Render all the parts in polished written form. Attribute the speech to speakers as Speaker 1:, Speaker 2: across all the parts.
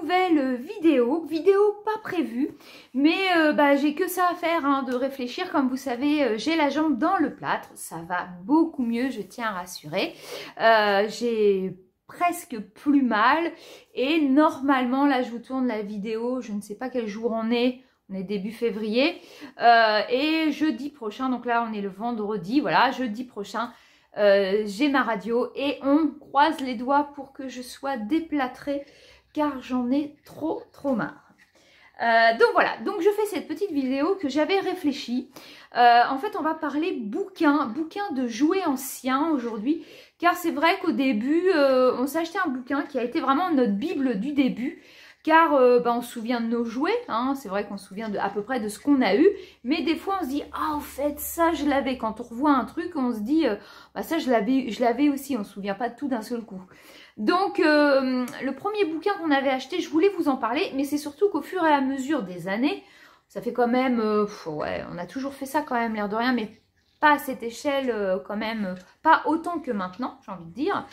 Speaker 1: nouvelle vidéo pas prévue, mais j'ai que ça à faire hein, de réfléchir. Comme vous savez, j'ai la jambe dans le plâtre, ça va beaucoup mieux, je tiens à rassurer. J'ai presque plus mal et normalement là je vous tourne la vidéo, je ne sais pas quel jour on est début février et jeudi prochain, donc là on est le vendredi, voilà, jeudi prochain j'ai ma radio et on croise les doigts pour que je sois déplâtrée car j'en ai trop marre. Donc voilà, donc je fais cette petite vidéo que j'avais réfléchi. En fait, on va parler bouquins de jouets anciens aujourd'hui, car c'est vrai qu'au début, on s'est acheté un bouquin qui a été vraiment notre bible du début, car on se souvient de nos jouets, hein, c'est vrai qu'on se souvient à peu près de ce qu'on a eu, mais des fois on se dit « Ah, en fait, ça je l'avais ». Quand on revoit un truc, on se dit ça je l'avais aussi », on ne se souvient pas de tout d'un seul coup. Donc, le premier bouquin qu'on avait acheté, je voulais vous en parler, mais c'est surtout qu'au fur et à mesure des années, ça fait quand même, ouais, on a toujours fait ça quand même, l'air de rien, mais pas à cette échelle quand même, pas autant que maintenant, j'ai envie de dire.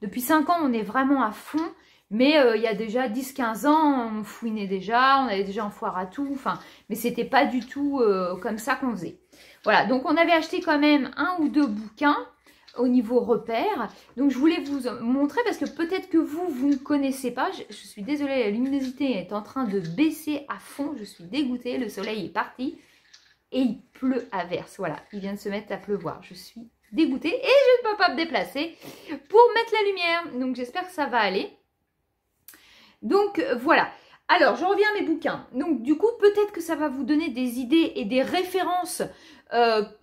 Speaker 1: Depuis 5 ans, on est vraiment à fond, mais il y a déjà 10-15 ans, on fouinait déjà, on allait déjà en foire à tout, enfin, mais c'était pas du tout comme ça qu'on faisait. Voilà, donc on avait acheté quand même 1 ou 2 bouquins au niveau repère. Donc je voulais vous montrer parce que peut-être que vous ne connaissez pas. Je suis désolée, la luminosité est en train de baisser à fond. Je suis dégoûtée, le soleil est parti et il pleut à verse. Voilà, il vient de se mettre à pleuvoir. Je suis dégoûtée et je ne peux pas me déplacer pour mettre la lumière. Donc j'espère que ça va aller. Donc voilà. Alors, j'en reviens à mes bouquins. Donc, du coup, peut-être que ça va vous donner des idées et des références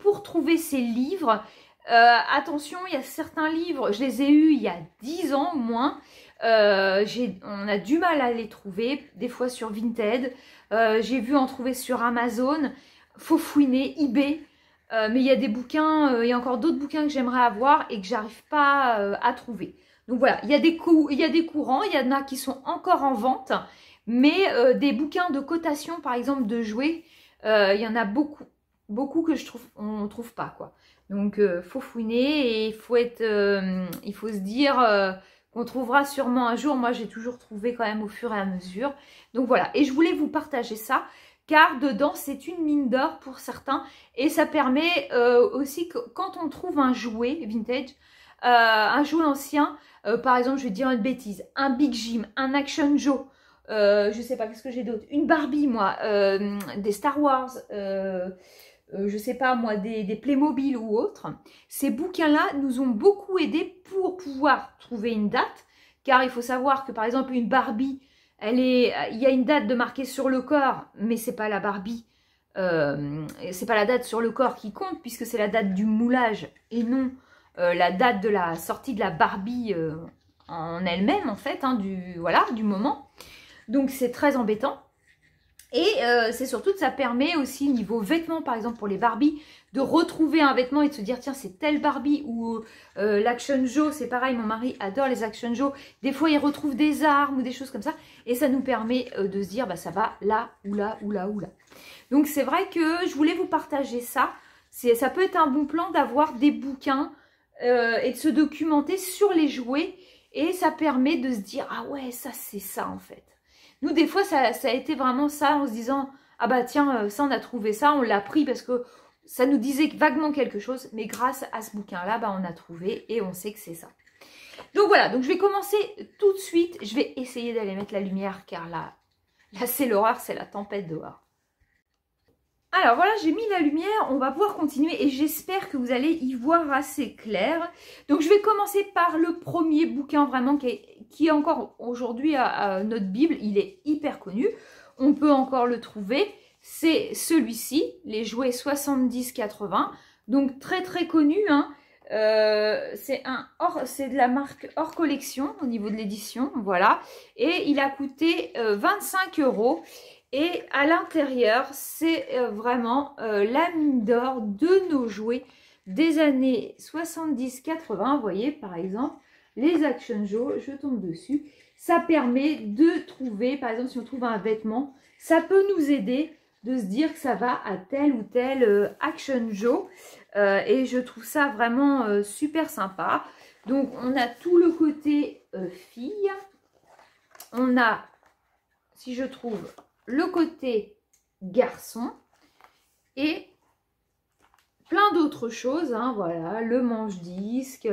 Speaker 1: pour trouver ces livres. Attention, il y a certains livres, je les ai eus il y a 10 ans au moins. On a du mal à les trouver, des fois sur Vinted. J'ai vu en trouver sur Amazon. Faut fouiner, eBay. Mais il y a des bouquins, il y a encore d'autres bouquins que j'aimerais avoir et que j'arrive pas à trouver. Donc voilà, il y a des courants, il y en a qui sont encore en vente. Mais des bouquins de cotation, par exemple, de jouets, il y en a beaucoup que on ne trouve pas, quoi. Donc, faut fouiner et il faut se dire qu'on trouvera sûrement un jour. Moi, j'ai toujours trouvé quand même au fur et à mesure. Donc, voilà. Et je voulais vous partager ça, car dedans, c'est une mine d'or pour certains. Et ça permet aussi que quand on trouve un jouet vintage, un jouet ancien, par exemple, je vais dire une bêtise, un Big Jim, un Action Joe, je sais pas, qu'est-ce que j'ai d'autre, une Barbie, moi, des Star Wars, je sais pas moi, des Playmobil ou autres. Ces bouquins-là nous ont beaucoup aidés pour pouvoir trouver une date, car il faut savoir que par exemple une Barbie, il y a une date de marquée sur le corps, mais c'est pas la Barbie, c'est pas la date sur le corps qui compte, puisque c'est la date du moulage et non la date de la sortie de la Barbie en elle-même en fait, hein, du moment. Donc c'est très embêtant. Et c'est surtout que ça permet aussi niveau vêtements, par exemple pour les Barbies, de retrouver un vêtement et de se dire tiens c'est telle Barbie, ou l'Action Joe, c'est pareil, mon mari adore les Action Joe, des fois il retrouve des armes ou des choses comme ça, et ça nous permet de se dire bah ça va là ou là ou là ou là. Donc c'est vrai que je voulais vous partager ça, ça peut être un bon plan d'avoir des bouquins et de se documenter sur les jouets, et ça permet de se dire ah ouais ça c'est ça en fait. Nous, des fois, ça a été vraiment ça, en se disant « Ah bah tiens, ça, on a trouvé ça, on l'a pris parce que ça nous disait vaguement quelque chose. » Mais grâce à ce bouquin-là, bah, on a trouvé et on sait que c'est ça. Donc voilà, donc je vais commencer tout de suite. Je vais essayer d'aller mettre la lumière car là c'est l'horreur, c'est la tempête dehors. Alors voilà, j'ai mis la lumière, on va pouvoir continuer et j'espère que vous allez y voir assez clair. Donc je vais commencer par le premier bouquin vraiment qui est encore aujourd'hui à notre Bible, il est hyper connu, on peut encore le trouver, c'est celui-ci, les jouets 70-80, donc très très connu, hein. C'est de la marque hors collection au niveau de l'édition, voilà, et il a coûté 25 €. Et à l'intérieur, c'est vraiment la mine d'or de nos jouets des années 70-80. Vous voyez, par exemple, les Action Joe, je tombe dessus. Ça permet de trouver, par exemple, si on trouve un vêtement, ça peut nous aider de se dire que ça va à tel ou tel Action Joe. Et je trouve ça vraiment super sympa. Donc, on a tout le côté fille. On a si je trouve le côté garçon et plein d'autres choses, hein, voilà, le manche-disque,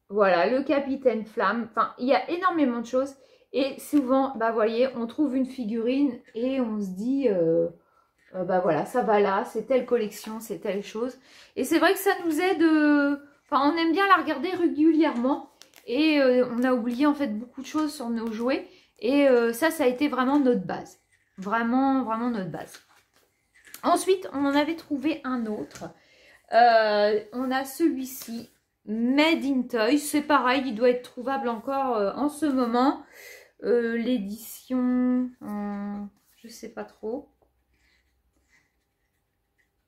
Speaker 1: voilà, le capitaine flamme, enfin, il y a énormément de choses. Et souvent, bah, vous voyez, on trouve une figurine et on se dit, bah voilà, ça va là, c'est telle collection, c'est telle chose. Et c'est vrai que ça nous aide, enfin, on aime bien la regarder régulièrement. Et on a oublié, en fait, beaucoup de choses sur nos jouets. Et ça a été vraiment notre base. Vraiment, vraiment notre base. Ensuite, on en avait trouvé un autre. On a celui-ci, Made in Toys. C'est pareil, il doit être trouvable encore en ce moment. L'édition, je sais pas trop.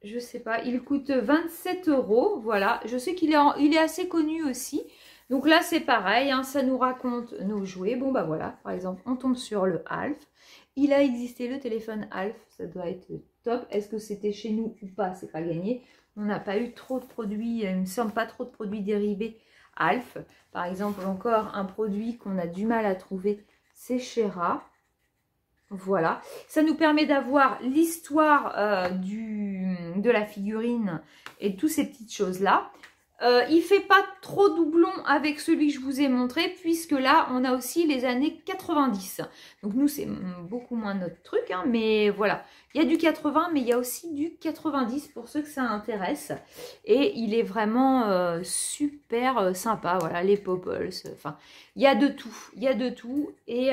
Speaker 1: Je sais pas, il coûte 27 €. Voilà, je sais qu'il est assez connu aussi. Donc là, c'est pareil, hein, ça nous raconte nos jouets. Bon, bah voilà, par exemple, on tombe sur le Alf. Il a existé le téléphone Alf, ça doit être top. Est-ce que c'était chez nous ou pas? C'est pas gagné. On n'a pas eu trop de produits, il me semble pas trop de produits dérivés Alf. Par exemple, encore un produit qu'on a du mal à trouver, c'est Shera. Voilà, ça nous permet d'avoir l'histoire de la figurine et toutes ces petites choses-là. Il ne fait pas trop doublon avec celui que je vous ai montré, puisque là, on a aussi les années 90. Donc nous, c'est beaucoup moins notre truc, hein, mais voilà. Il y a du 80, mais il y a aussi du 90 pour ceux que ça intéresse. Et il est vraiment super sympa, voilà, les Popples. Enfin, il y a de tout, il y a de tout. Et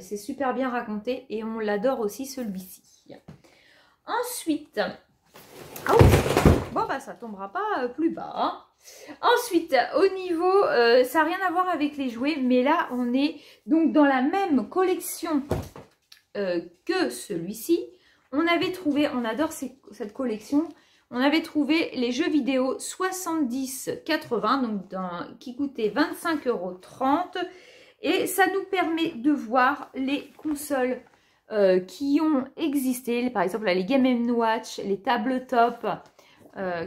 Speaker 1: c'est super bien raconté et on l'adore aussi celui-ci. Ensuite, oh, bon, bah ça tombera pas plus bas. Hein. Ensuite, au niveau, ça n'a rien à voir avec les jouets, mais là, on est donc dans la même collection que celui-ci. On avait trouvé, on adore cette collection, on avait trouvé les jeux vidéo 70-80, donc qui coûtaient 25,30 €. Et ça nous permet de voir les consoles qui ont existé, par exemple là, les Game & Watch, les tabletops.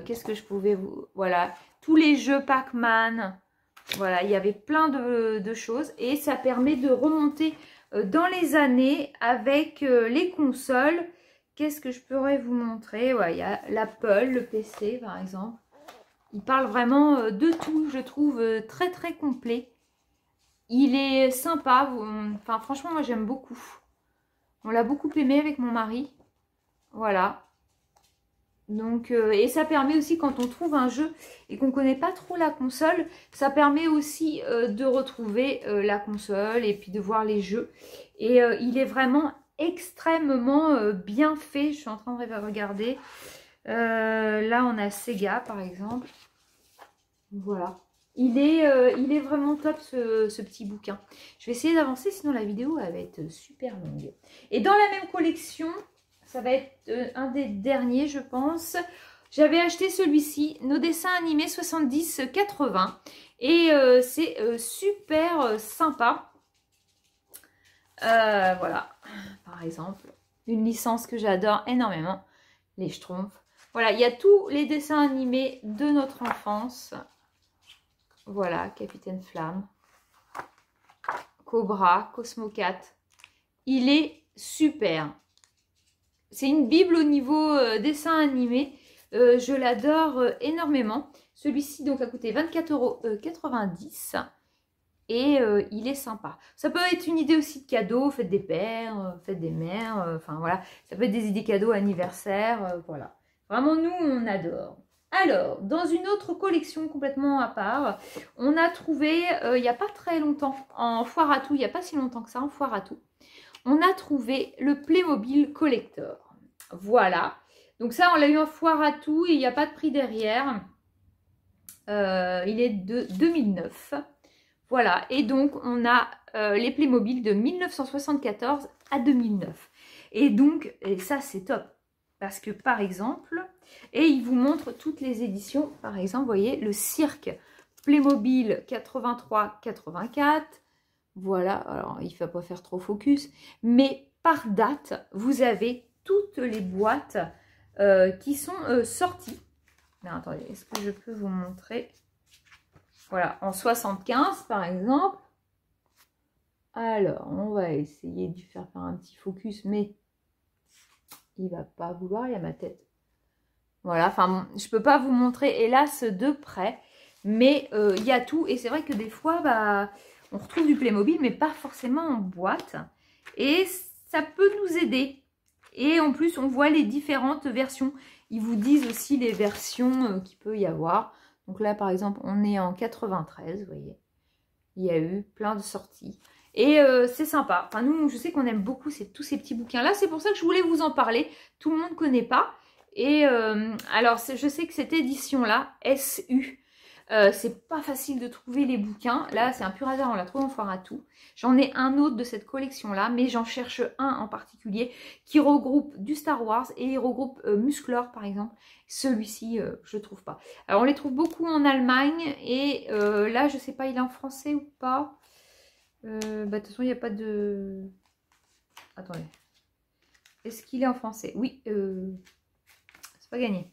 Speaker 1: Qu'est-ce que je pouvais vous... Voilà, tous les jeux Pac-Man. Voilà, il y avait plein de choses. Et ça permet de remonter dans les années avec les consoles. Qu'est-ce que je pourrais vous montrer? Ouais, il y a l'Apple, le PC par exemple. Il parle vraiment de tout, je trouve très très complet. Il est sympa. Enfin, franchement, moi j'aime beaucoup. On l'a beaucoup aimé avec mon mari. Voilà. Donc, et ça permet aussi quand on trouve un jeu et qu'on ne connaît pas trop la console, ça permet aussi de retrouver la console et puis de voir les jeux. Et il est vraiment extrêmement bien fait. Je suis en train de regarder. Là, on a Sega par exemple. Voilà. Il est vraiment top ce petit bouquin. Je vais essayer d'avancer, sinon la vidéo elle va être super longue. Et dans la même collection... Ça va être un des derniers, je pense. J'avais acheté celui-ci, nos dessins animés 70-80. Et c'est super sympa. Voilà, par exemple, une licence que j'adore énormément, les Schtroumpfs. Voilà, il y a tous les dessins animés de notre enfance. Voilà, Capitaine Flamme, Cobra, Cosmo Cat. Il est super. C'est une bible au niveau dessin animé. Je l'adore énormément. Celui-ci donc a coûté 24,90 € et il est sympa. Ça peut être une idée aussi de cadeau. Faites des pères, faites des mères. Enfin voilà, ça peut être des idées cadeaux anniversaire. Voilà. Vraiment nous on adore. Alors, dans une autre collection complètement à part, on a trouvé, il n'y a pas très longtemps, en foire à tout, il n'y a pas si longtemps que ça, en foire à tout, on a trouvé le Playmobil Collector. Voilà. Donc ça, on l'a eu en foire à tout et il n'y a pas de prix derrière. Il est de 2009. Voilà. Et donc, on a les Playmobil de 1974 à 2009. Et donc, et ça, c'est top. Parce que, par exemple, et il vous montre toutes les éditions. Par exemple, vous voyez, le cirque Playmobil 83-84. Voilà, alors il ne va pas faire trop focus, mais par date, vous avez toutes les boîtes qui sont sorties. Mais attendez, est-ce que je peux vous montrer? Voilà, en 75 par exemple. Alors, on va essayer de faire un petit focus, mais il va pas vouloir, il y a ma tête. Voilà, enfin, je peux pas vous montrer, hélas, de près, mais il y a tout. Et c'est vrai que des fois, bah, on retrouve du Playmobil, mais pas forcément en boîte. Et ça peut nous aider. Et en plus, on voit les différentes versions. Ils vous disent aussi les versions qu'il peut y avoir. Donc là, par exemple, on est en 93, vous voyez. Il y a eu plein de sorties. Et c'est sympa. Enfin, nous, je sais qu'on aime beaucoup tous ces petits bouquins-là. C'est pour ça que je voulais vous en parler. Tout le monde ne connaît pas. Et alors, je sais que cette édition-là, SU, c'est pas facile de trouver les bouquins. Là, c'est un pur hasard, on l'a trouvé en foire à tout. J'en ai un autre de cette collection-là, mais j'en cherche un en particulier qui regroupe du Star Wars et il regroupe Musclor, par exemple. Celui-ci, je ne trouve pas. Alors, on les trouve beaucoup en Allemagne et là, je sais pas, il est en français ou pas. Bah, de toute façon, il n'y a pas de... Attendez. Est-ce qu'il est en français? Oui, c'est pas gagné.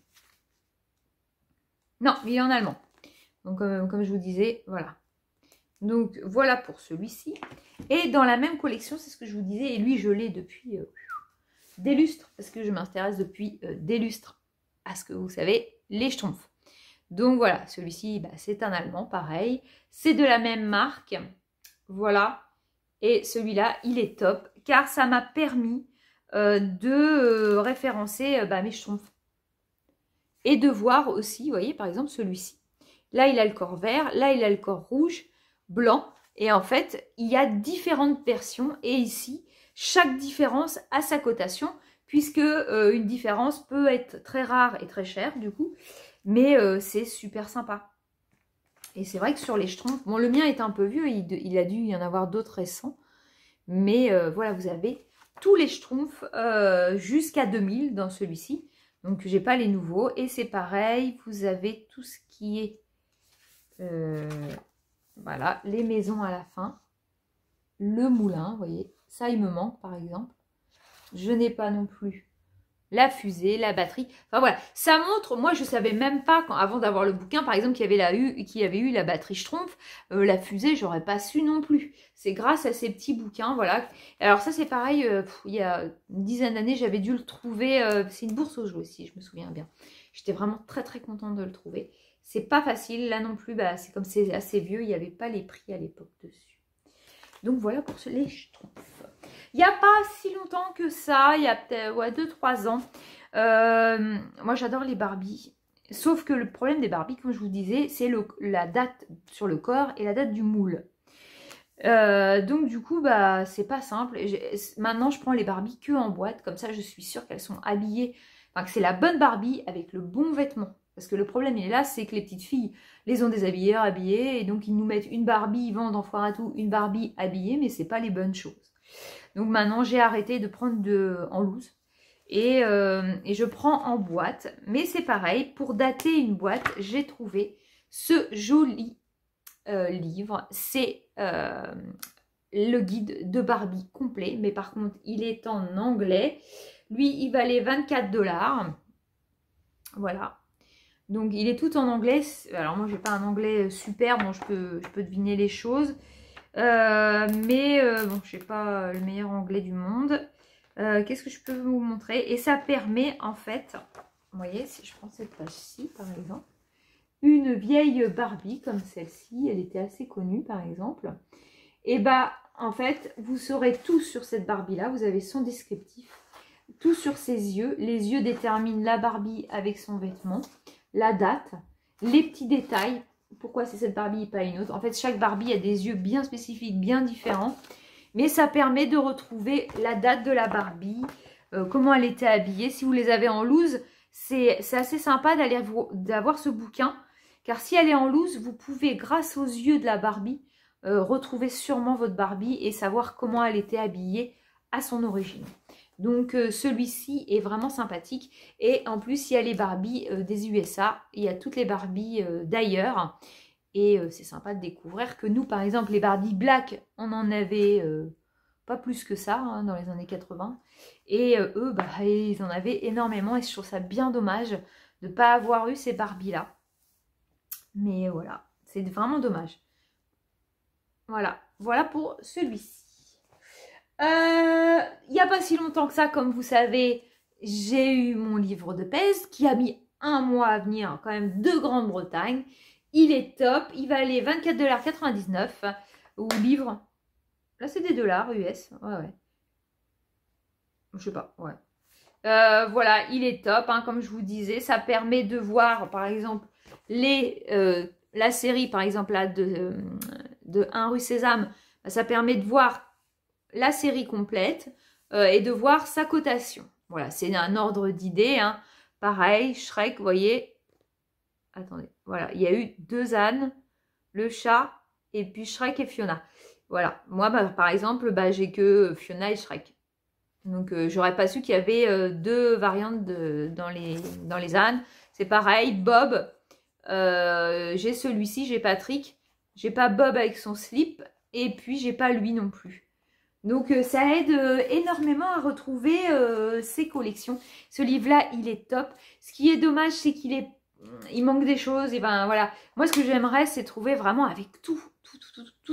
Speaker 1: Non, il est en allemand. Donc, comme je vous disais, voilà. Donc, voilà pour celui-ci. Et dans la même collection, c'est ce que je vous disais. Et lui, je l'ai depuis des lustres. Parce que je m'intéresse depuis des lustres à ce que vous savez, les Schtroumpfs. Donc, voilà. Celui-ci, bah, c'est un allemand, pareil. C'est de la même marque. Voilà. Et celui-là, il est top. Car ça m'a permis de référencer mes Schtroumpfs. Et de voir aussi, vous voyez, par exemple, celui-ci. Là, il a le corps vert, là, il a le corps rouge, blanc. Et en fait, il y a différentes versions. Et ici, chaque différence a sa cotation, puisque une différence peut être très rare et très chère, du coup. Mais c'est super sympa. Et c'est vrai que sur les Schtroumpfs, bon, le mien est un peu vieux, il a dû y en avoir d'autres récents. Mais voilà, vous avez tous les Schtroumpfs jusqu'à 2000 dans celui-ci. Donc, j'ai pas les nouveaux. Et c'est pareil, vous avez tout ce qui est... voilà, les maisons à la fin. Le moulin, vous voyez. Ça, il me manque, par exemple. Je n'ai pas non plus la fusée, la batterie. Enfin, voilà. Ça montre... Moi, je savais même pas, avant d'avoir le bouquin, par exemple, qu'il y avait eu la batterie Schtroumpf. La fusée, j'aurais pas su non plus. C'est grâce à ces petits bouquins, voilà. Alors ça, c'est pareil. Il y a une dizaine d'années, j'avais dû le trouver. C'est une bourse aux jouets, si je me souviens bien. J'étais vraiment très, très contente de le trouver. C'est pas facile, là non plus, bah, c'est comme c'est assez vieux, il n'y avait pas les prix à l'époque dessus. Donc voilà pour les Schtroumpfs. Il n'y a pas si longtemps que ça, il y a peut-être 2-3 ans. Moi j'adore les Barbies. Sauf que le problème des Barbies, comme je vous disais, c'est la date sur le corps et la date du moule. Donc du coup, bah c'est pas simple. Maintenant, je prends les Barbies que en boîte. Comme ça, je suis sûre qu'elles sont habillées. Enfin, que c'est la bonne Barbie avec le bon vêtement. Parce que le problème, il est là, c'est que les petites filles les ont déshabillées, habillées. Et donc, ils nous mettent une Barbie, ils vendent en foire à tout, une Barbie habillée. Mais c'est pas les bonnes choses. Donc maintenant, j'ai arrêté de prendre en loose. Et je prends en boîte. Mais c'est pareil, pour dater une boîte, j'ai trouvé ce joli livre. C'est le guide de Barbie complet. Mais par contre, il est en anglais. Lui, il valait 24 $. Voilà. Donc, il est tout en anglais. Alors, moi, je n'ai pas un anglais super. Bon, je peux deviner les choses. Mais bon, je n'ai pas le meilleur anglais du monde. Qu'est-ce que je peux vous montrer? Et ça permet, en fait, vous voyez, si je prends cette page-ci, par exemple, une vieille Barbie comme celle-ci, elle était assez connue, par exemple. Et bah, en fait, vous saurez tout sur cette Barbie-là. Vous avez son descriptif, tout sur ses yeux. Les yeux déterminent la Barbie avec son vêtement, la date, les petits détails. Pourquoi c'est cette Barbie et pas une autre? En fait, chaque Barbie a des yeux bien spécifiques, bien différents. Mais ça permet de retrouver la date de la Barbie, comment elle était habillée. Si vous les avez en loose, c'est assez sympa d'avoir ce bouquin. Car si elle est en loose, vous pouvez, grâce aux yeux de la Barbie, retrouver sûrement votre Barbie et savoir comment elle était habillée à son origine. Donc celui-ci est vraiment sympathique. Et en plus, il y a les Barbies des USA, il y a toutes les Barbies d'ailleurs. Et c'est sympa de découvrir que nous, par exemple, les Barbie Black, on en avait pas plus que ça hein, dans les années 80. Et eux, bah, ils en avaient énormément. Et je trouve ça bien dommage de ne pas avoir eu ces Barbies-là. Mais voilà, c'est vraiment dommage. Voilà, voilà pour celui-ci. Il n'y a pas si longtemps que ça, comme vous savez, j'ai eu mon livre de pèse qui a mis un mois à venir, quand même, de Grande-Bretagne. Il est top, il va aller 24,99 $, ou livre. Là, c'est des dollars US, ouais. Je sais pas, ouais. Voilà, il est top, hein, comme je vous disais. Ça permet de voir, par exemple, la série, par exemple, là, de 1 rue Sésame. Ça permet de voir la série complète et de voir sa cotation. Voilà, c'est un ordre d'idées. Hein. Pareil, Shrek, vous voyez. Attendez, voilà, il y a eu 2 ânes, le chat, et puis Shrek et Fiona. Voilà, moi, par exemple, j'ai que Fiona et Shrek. Donc, j'aurais pas su qu'il y avait 2 variantes dans les ânes. C'est pareil, Bob, j'ai celui-ci, j'ai Patrick. J'ai pas Bob avec son slip, et puis j'ai pas lui non plus. Donc, ça aide énormément à retrouver ces collections. Ce livre-là, il est top. Ce qui est dommage, c'est il manque des choses. Et ben voilà, moi, ce que j'aimerais, c'est trouver vraiment avec tout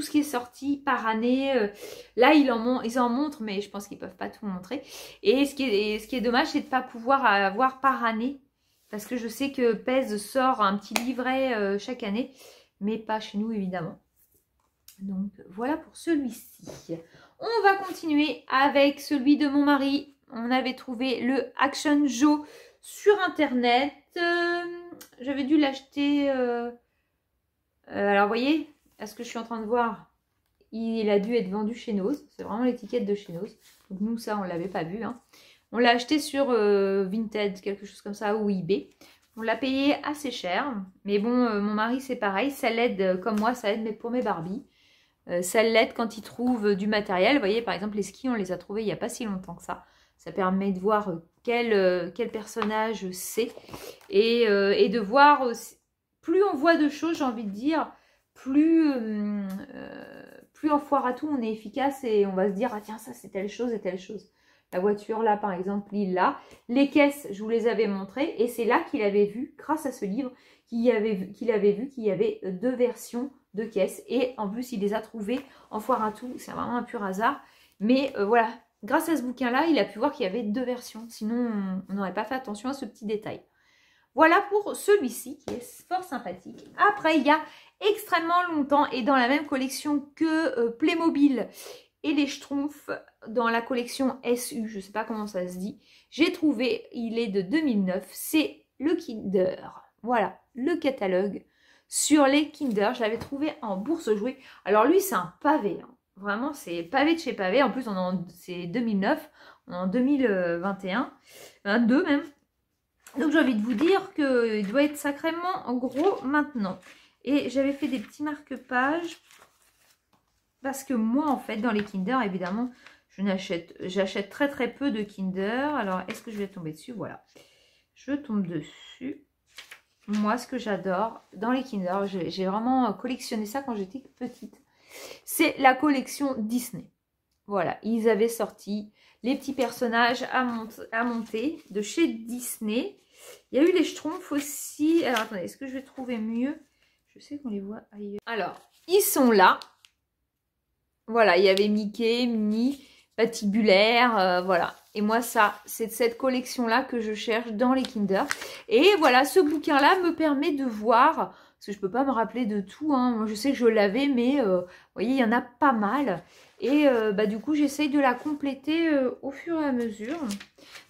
Speaker 1: ce qui est sorti par année. Là, ils en montrent, mais je pense qu'ils ne peuvent pas tout montrer. Et ce qui est dommage, c'est de ne pas pouvoir avoir par année. Parce que je sais que Pèse sort un petit livret chaque année, mais pas chez nous, évidemment. Donc, voilà pour celui-ci. On va continuer avec celui de mon mari. On avait trouvé le Action Joe sur Internet. J'avais dû l'acheter. Alors, vous voyez, à ce que je suis en train de voir, il a dû être vendu chez Nose. C'est vraiment l'étiquette de chez Nose. Donc, nous, ça, on ne l'avait pas vu. Hein. On l'a acheté sur Vinted, quelque chose comme ça, ou eBay. On l'a payé assez cher. Mais bon, mon mari, c'est pareil. Ça l'aide, comme moi, ça aide mais pour mes Barbies. Ça l'aide quand il trouve du matériel. Vous voyez, par exemple, les skis, on les a trouvés il n'y a pas si longtemps que ça. Ça permet de voir quel personnage c'est. Et de voir aussi. Plus on voit de choses, j'ai envie de dire, plus en foire à tout, on est efficace et on va se dire, ah tiens, ça c'est telle chose et telle chose. La voiture là, par exemple, il l'a. Les caisses, je vous les avais montrées. Et c'est là qu'il avait vu, grâce à ce livre, qu'il avait vu qu'il y avait 2 versions de caisses. Et en plus, il les a trouvées en foire à tout. C'est vraiment un pur hasard. Mais voilà, grâce à ce bouquin-là, il a pu voir qu'il y avait 2 versions. Sinon, on n'aurait pas fait attention à ce petit détail. Voilà pour celui-ci qui est fort sympathique. Après, il y a extrêmement longtemps et dans la même collection que Playmobil et les Schtroumpfs, dans la collection SU, je ne sais pas comment ça se dit, j'ai trouvé, il est de 2009, c'est le Kinder. Voilà, le catalogue sur les Kinder. Je l'avais trouvé en bourse jouée. Alors lui, c'est un pavé. Hein. Vraiment, c'est pavé de chez pavé. En plus, c'est 2009, on est en 2021, 22 même. Donc j'ai envie de vous dire qu'il doit être sacrément gros maintenant. Et j'avais fait des petits marque-pages. Parce que moi, en fait, dans les Kinder, évidemment, j'achète très très peu de Kinder. Alors, est-ce que je vais tomber dessus? Voilà. Je tombe dessus. Moi, ce que j'adore dans les Kinder, j'ai vraiment collectionné ça quand j'étais petite. C'est la collection Disney. Voilà, ils avaient sorti les petits personnages à monter de chez Disney. Il y a eu les Schtroumpfs aussi. Alors, attendez, est-ce que je vais trouver mieux? Je sais qu'on les voit ailleurs. Alors, ils sont là. Voilà, il y avait Mickey, Minnie, Patibulaire, voilà. Et moi, ça, c'est de cette collection-là que je cherche dans les Kinder. Et voilà, ce bouquin-là me permet de voir, parce que je ne peux pas me rappeler de tout, hein. Moi, je sais que je l'avais, mais vous voyez, il y en a pas mal. Et du coup, j'essaye de la compléter au fur et à mesure.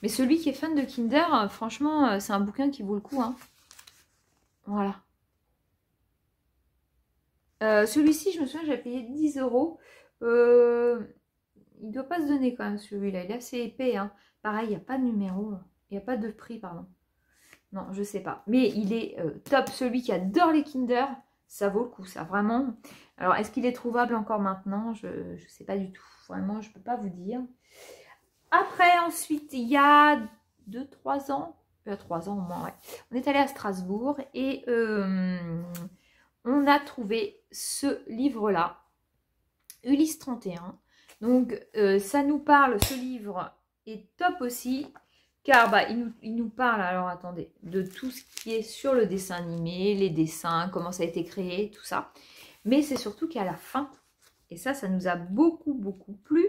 Speaker 1: Mais celui qui est fan de Kinder, franchement, c'est un bouquin qui vaut le coup, hein. Voilà. Celui-ci, je me souviens, j'avais payé 10 €. Il doit pas se donner quand même celui-là. Il est assez épais. Hein. Pareil, il n'y a pas de numéro. Il n'y a pas de prix, pardon. Non, je sais pas. Mais il est top. Celui qui adore les Kinder, ça vaut le coup, ça, vraiment. Alors, est-ce qu'il est trouvable encore maintenant? Je ne sais pas du tout. Vraiment, je ne peux pas vous dire. Après, ensuite, il y a 2-3 ans. 3 ans au moins, ouais. On est allé à Strasbourg et on a trouvé ce livre-là. Ulysse 31. Donc, ça nous parle, ce livre est top aussi, car il nous parle, alors attendez, de tout ce qui est sur le dessin animé, les dessins, comment ça a été créé, tout ça. Mais c'est surtout qu'à la fin, et ça nous a beaucoup, beaucoup plu,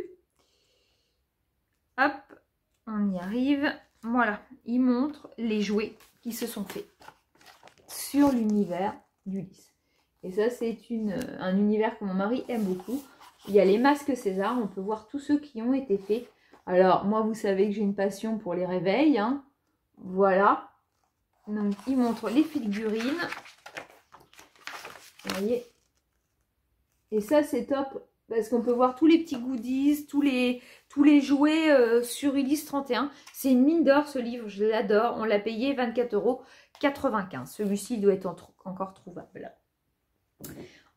Speaker 1: Hop, on y arrive. Voilà, il montre les jouets qui se sont faits sur l'univers d'Ulysse. Et ça, c'est un univers que mon mari aime beaucoup. Il y a les masques César, on peut voir tous ceux qui ont été faits. Alors, moi, vous savez que j'ai une passion pour les réveils. Hein. Voilà. Donc, il montre les figurines. Vous voyez. Et ça, c'est top. Parce qu'on peut voir tous les petits goodies, tous les jouets sur Ulysse 31. C'est une mine d'or, ce livre. Je l'adore. On l'a payé 24,95 €. Celui-ci, il doit être encore trouvable.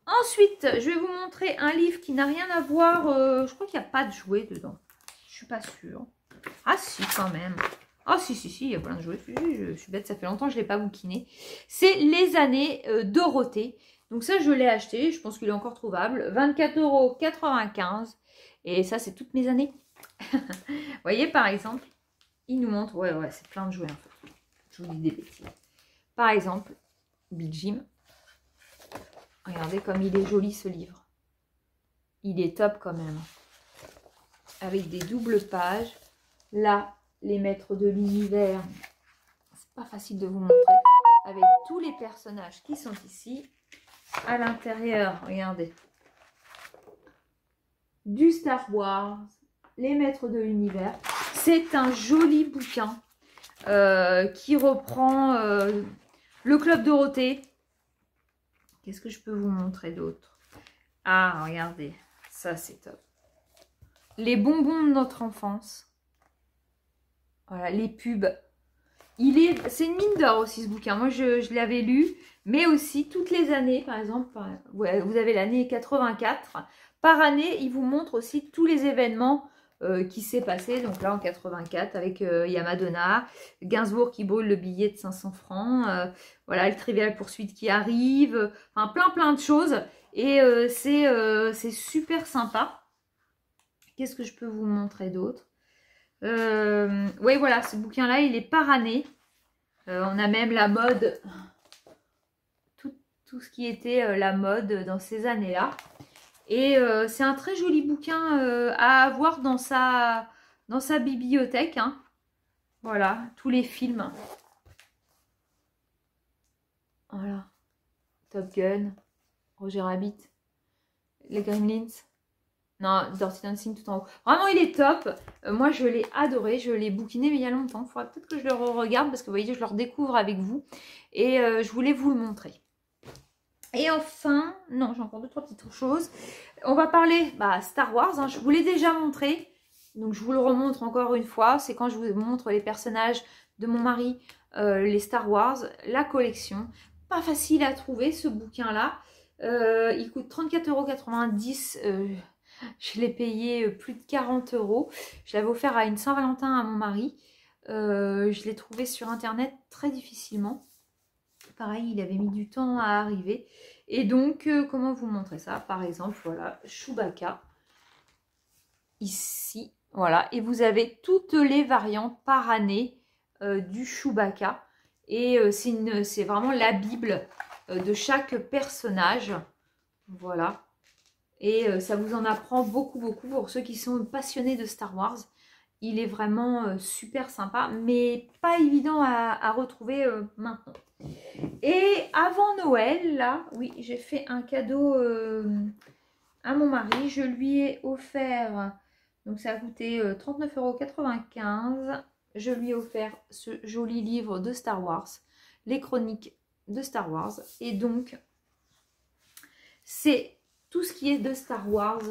Speaker 1: Ensuite, je vais vous montrer un livre qui n'a rien à voir. Je crois qu'il n'y a pas de jouets dedans. Je suis pas sûre. Ah si, quand même. Ah si, il y a plein de jouets. Je suis bête, ça fait longtemps que je ne l'ai pas bouquiné. C'est Les années Dorothée. Donc ça, je l'ai acheté. Je pense qu'il est encore trouvable. 24,95 €. Et ça, c'est toutes mes années. Vous voyez, par exemple, il nous montre... Ouais, c'est plein de jouets, en fait. Je vous dis des bêtises. Par exemple, Big Jim. Regardez comme il est joli, ce livre. Il est top, quand même. Avec des doubles pages. Là, les maîtres de l'univers. C'est pas facile de vous montrer. Avec tous les personnages qui sont ici. À l'intérieur, regardez. Du Star Wars. Les maîtres de l'univers. C'est un joli bouquin qui reprend le Club Dorothée. Qu'est-ce que je peux vous montrer d'autre? Ah, regardez. Ça, c'est top. Les bonbons de notre enfance. Voilà, les pubs. C'est une mine d'or aussi, ce bouquin. Moi, je l'avais lu. Mais aussi, toutes les années, par exemple, vous avez l'année 84. Par année, il vous montre aussi tous les événements qui s'est passé. Donc là, en 84, avec il y a Madonna, Gainsbourg qui brûle le billet de 500 francs. Voilà, le Trivial Poursuite qui arrive. Enfin, plein de choses. Et c'est super sympa. Qu'est-ce que je peux vous montrer d'autre? Oui, voilà, ce bouquin-là, il est par année. On a même la mode, tout ce qui était la mode dans ces années-là. Et c'est un très joli bouquin à avoir dans sa bibliothèque. Hein. Voilà, tous les films. Voilà. Top Gun, Roger Rabbit, les Gremlins. Non, Dirty Dancing tout en haut. Vraiment, il est top. Moi, je l'ai adoré. Je l'ai bouquiné mais il y a longtemps. Il faudrait peut-être que je le regarde parce que vous voyez, je le redécouvre avec vous. Et je voulais vous le montrer. Et enfin, non, j'ai encore 2-3 petites choses. On va parler Star Wars. Hein, je vous l'ai déjà montré. Donc, je vous le remontre encore une fois. C'est quand je vous montre les personnages de mon mari, les Star Wars, la collection. Pas facile à trouver, ce bouquin-là. Il coûte 34,90 €. Je l'ai payé plus de 40 €. Je l'avais offert à une Saint-Valentin à mon mari. Je l'ai trouvé sur internet très difficilement. Pareil, il avait mis du temps à arriver. Et donc, comment vous montrer ça? Par exemple, voilà, Chewbacca. Ici, voilà. Et vous avez toutes les variantes par année du Chewbacca. Et c'est vraiment la Bible de chaque personnage. Voilà. Et ça vous en apprend beaucoup pour ceux qui sont passionnés de Star Wars. Il est vraiment super sympa, mais pas évident à retrouver maintenant. Et avant Noël, là, oui, j'ai fait un cadeau à mon mari. Je lui ai offert, donc ça a coûté 39,95 €. Je lui ai offert ce joli livre de Star Wars, les chroniques de Star Wars. Et donc, c'est tout ce qui est de Star Wars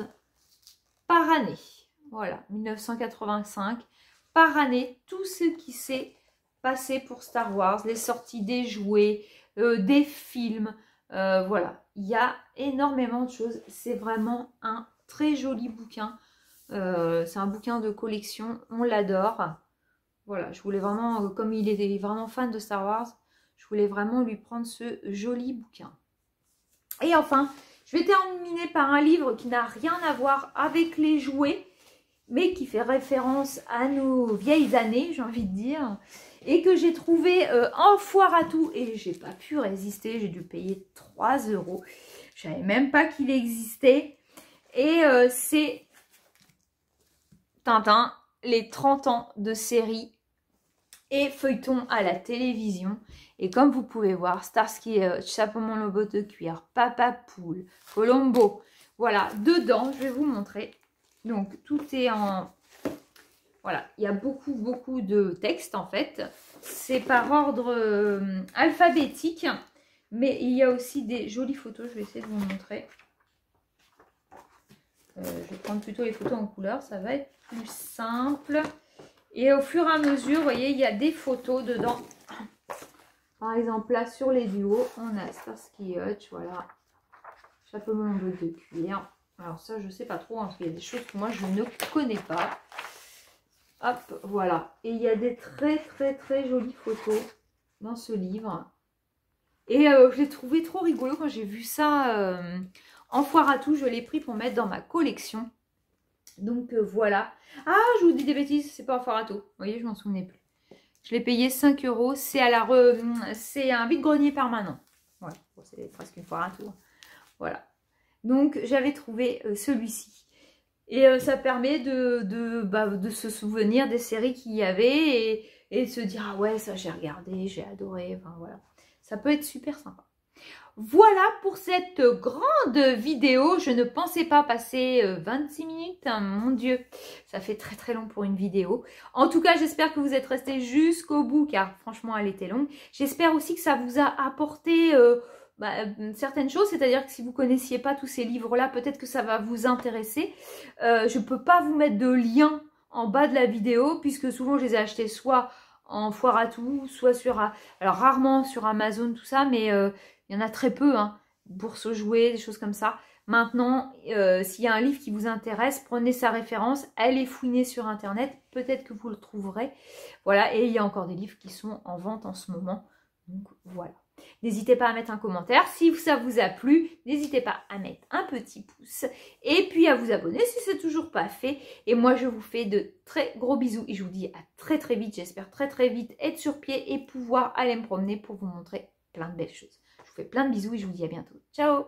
Speaker 1: par année. Voilà, 1985. Par année, tout ce qui s'est passé pour Star Wars, les sorties des jouets, des films. Voilà, il y a énormément de choses. C'est vraiment un très joli bouquin. C'est un bouquin de collection, on l'adore. Voilà, je voulais vraiment, comme il est vraiment fan de Star Wars, je voulais vraiment lui prendre ce joli bouquin. Et enfin, je vais terminer par un livre qui n'a rien à voir avec les jouets, mais qui fait référence à nos vieilles années, j'ai envie de dire, et que j'ai trouvé en foire à tout, et j'ai pas pu résister, j'ai dû payer 3 €. Je savais même pas qu'il existait, et c'est Tintin, les 30 ans de série et feuilleton à la télévision. Et comme vous pouvez voir, Starsky et Hutch, Chapeau melon botte de cuir, Papa Poule, Colombo. Voilà, dedans, je vais vous montrer. Donc, tout est en... Voilà, il y a beaucoup de textes en fait. C'est par ordre alphabétique. Mais il y a aussi des jolies photos. Je vais essayer de vous montrer. Je vais prendre plutôt les photos en couleur. Ça va être plus simple. Et au fur et à mesure, vous voyez, il y a des photos dedans. Par exemple, là, sur les duos, on a Starsky et Hutch, voilà. Chapeau melon botte de cuir. Alors ça, je ne sais pas trop, hein, parce qu'il y a des choses que moi, je ne connais pas. Hop, voilà. Et il y a des très jolies photos dans ce livre. Et je l'ai trouvé trop rigolo quand j'ai vu ça en foire à tout. Je l'ai pris pour mettre dans ma collection. Donc voilà. Ah, je vous dis des bêtises, c'est pas en foire à tout. Vous voyez, je m'en souvenais plus. Je l'ai payé 5 €. C'est c'est un vide-grenier permanent. Voilà, bon, c'est presque une foire à tout. Voilà. Donc j'avais trouvé celui-ci. Et ça permet de se souvenir des séries qu'il y avait et de se dire ah ouais, ça j'ai regardé, j'ai adoré. Enfin voilà. Ça peut être super sympa. Voilà pour cette grande vidéo. Je ne pensais pas passer 26 minutes. Hein, mon Dieu, ça fait très long pour une vidéo. En tout cas, j'espère que vous êtes restés jusqu'au bout car franchement, elle était longue. J'espère aussi que ça vous a apporté certaines choses. C'est-à-dire que si vous ne connaissiez pas tous ces livres-là, peut-être que ça va vous intéresser. Je ne peux pas vous mettre de lien en bas de la vidéo puisque souvent, je les ai achetés soit en foire à tout, soit sur... Alors, rarement sur Amazon, tout ça, mais... il y en a très peu, hein, bourse aux jouets, des choses comme ça. Maintenant, s'il y a un livre qui vous intéresse, prenez sa référence, allez fouiner sur Internet, peut-être que vous le trouverez. Voilà, et il y a encore des livres qui sont en vente en ce moment. Donc voilà. N'hésitez pas à mettre un commentaire. Si ça vous a plu, n'hésitez pas à mettre un petit pouce. Et puis à vous abonner si ce n'est toujours pas fait. Et moi, je vous fais de très gros bisous. Et je vous dis à très vite. J'espère très vite être sur pied et pouvoir aller me promener pour vous montrer plein de belles choses. Je vous fais plein de bisous et je vous dis à bientôt. Ciao!